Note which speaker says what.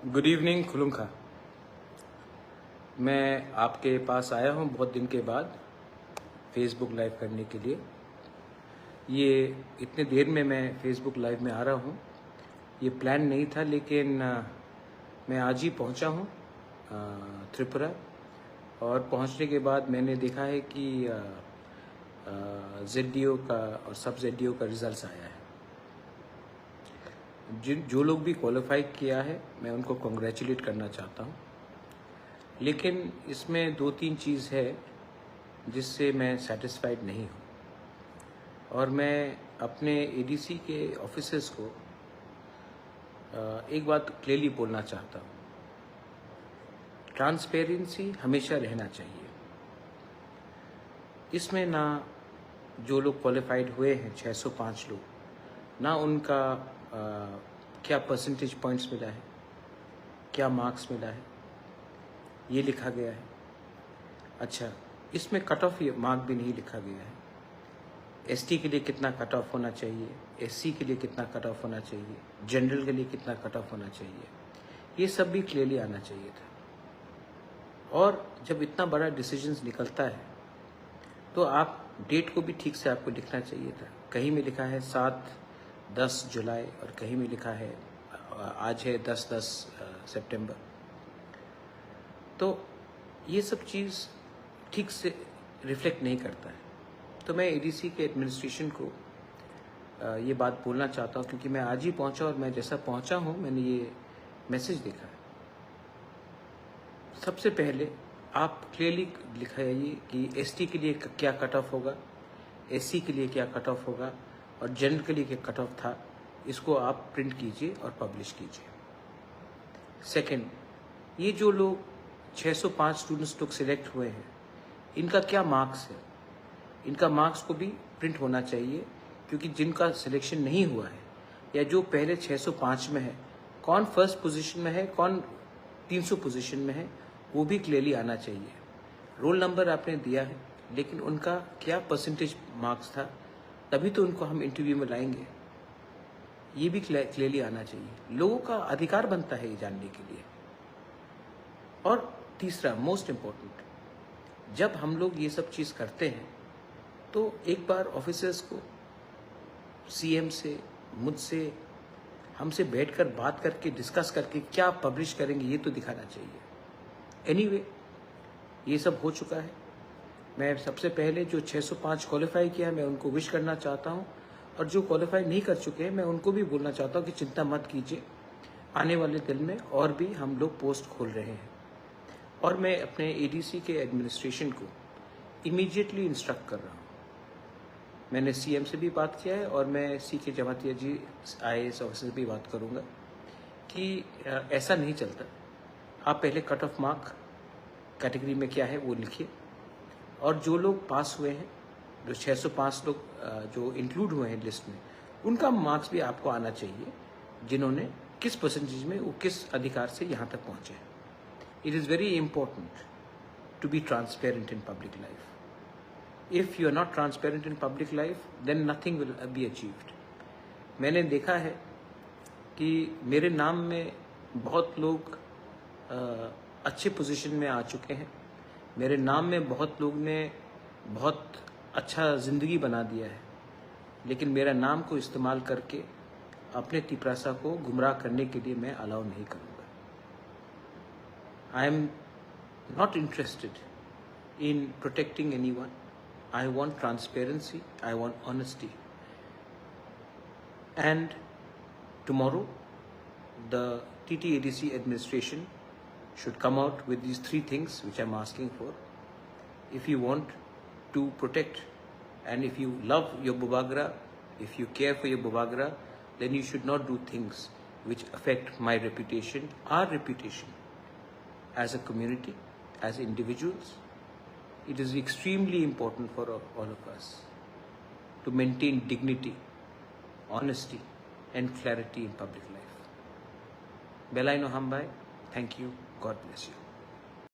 Speaker 1: Good evening खुलुमखा। मैं आपके पास आया हूँ बहुत दिन के बाद फेसबुक लाइव करने के लिए। ये इतने देर में मैं फेसबुक लाइव में आ रहा हूँ, ये प्लान नहीं था, लेकिन मैं आज ही पहुँचा हूँ त्रिपुरा। और पहुँचने के बाद मैंने देखा है कि ZDO का और सब ZDO का रिजल्ट्स आया है। जो लोग भी क्वालिफाई किया है मैं उनको कॉन्ग्रेचुलेट करना चाहता हूँ, लेकिन इसमें 2-3 चीज़ है जिससे मैं सेटिस्फाइड नहीं हूँ। और मैं अपने ADC के ऑफिसर्स को एक बात क्लियरली बोलना चाहता हूँ, ट्रांसपेरेंसी हमेशा रहना चाहिए। इसमें ना जो लोग क्वालिफाइड हुए हैं 605 लोग, ना उनका क्या परसेंटेज पॉइंट्स मिला है, क्या मार्क्स मिला है, ये लिखा गया है। अच्छा, इसमें कट ऑफ मार्क भी नहीं लिखा गया है। ST के लिए कितना कट ऑफ होना चाहिए, SC के लिए कितना कट ऑफ होना चाहिए, जनरल के लिए कितना कट ऑफ होना चाहिए, ये सब भी क्लियरली आना चाहिए था। और जब इतना बड़ा डिसीजंस निकलता है तो आप डेट को भी ठीक से आपको लिखना चाहिए था। कहीं में लिखा है 7-10 जुलाई और कहीं में लिखा है आज है 10-10 सितंबर। तो ये सब चीज़ ठीक से रिफ्लेक्ट नहीं करता है। तो मैं ADC के एडमिनिस्ट्रेशन को ये बात बोलना चाहता हूँ, क्योंकि मैं आज ही पहुँचा और मैं जैसा पहुँचा हूँ मैंने ये मैसेज देखा है। सबसे पहले आप क्लियरली लिखाइए कि ST के लिए क्या कट ऑफ होगा, SC के लिए क्या कट ऑफ होगा और जनरल के लिए क्या कट ऑफ था। इसको आप प्रिंट कीजिए और पब्लिश कीजिए। सेकंड, ये जो लोग 605 स्टूडेंट्स लोग सिलेक्ट हुए हैं, इनका क्या मार्क्स है, इनका मार्क्स को भी प्रिंट होना चाहिए, क्योंकि जिनका सिलेक्शन नहीं हुआ है या जो पहले 605 में है, कौन फर्स्ट पोजीशन में है, कौन 300 पोजीशन में है, वो भी क्लियरली आना चाहिए। रोल नंबर आपने दिया है, लेकिन उनका क्या परसेंटेज मार्क्स था, तभी तो उनको हम इंटरव्यू में लाएंगे। ये भी क्लियरली आना चाहिए। लोगों का अधिकार बनता है ये जानने के लिए। और तीसरा मोस्ट इम्पोर्टेंट, जब हम लोग ये सब चीज़ करते हैं तो एक बार ऑफिसर्स को CM से, मुझसे, हमसे बैठकर बात करके डिस्कस करके क्या पब्लिश करेंगे ये तो दिखाना चाहिए। एनीवे, ये सब हो चुका है। मैं सबसे पहले जो 605 क्वालिफाई किया है मैं उनको विश करना चाहता हूँ, और जो क्वालिफाई नहीं कर चुके हैं मैं उनको भी बोलना चाहता हूँ कि चिंता मत कीजिए, आने वाले दिन में और भी हम लोग पोस्ट खोल रहे हैं। और मैं अपने ADC के एडमिनिस्ट्रेशन को इमीडिएटली इंस्ट्रक्ट कर रहा हूँ। मैंने CM से भी बात किया है और मैं CK जमातिया जी IAS ऑफिसर से भी बात करूँगा कि ऐसा नहीं चलता। आप पहले कट ऑफ मार्क कैटेगरी में क्या है वो लिखिए, और जो लोग पास हुए हैं, जो 605 लोग जो इंक्लूड हुए हैं लिस्ट में, उनका मार्क्स भी आपको आना चाहिए, जिन्होंने किस परसेंटेज में, वो किस अधिकार से यहाँ तक पहुँचे हैं। It is very important to be transparent in public life. If you are not transparent in public life, then nothing will be achieved. मैंने देखा है कि मेरे नाम में बहुत लोग अच्छे पोजीशन में आ चुके हैं। मेरे नाम में बहुत लोग ने बहुत अच्छा ज़िंदगी बना दिया है, लेकिन मेरा नाम को इस्तेमाल करके अपने तिपरासा को गुमराह करने के लिए मैं अलाउ नहीं करूँगा। I am not interested in protecting anyone. I want transparency, I want honesty. And tomorrow, the TTADC administration should come out with these 3 things which I'm asking for. If you want to protect, and if you love your Bubagra, if you care for your Bubagra, then you should not do things which affect my reputation, our reputation as a community, as individuals. It is extremely important for all of us to maintain dignity, honesty and clarity in public life. Belai no Hambai, thank you. God bless you.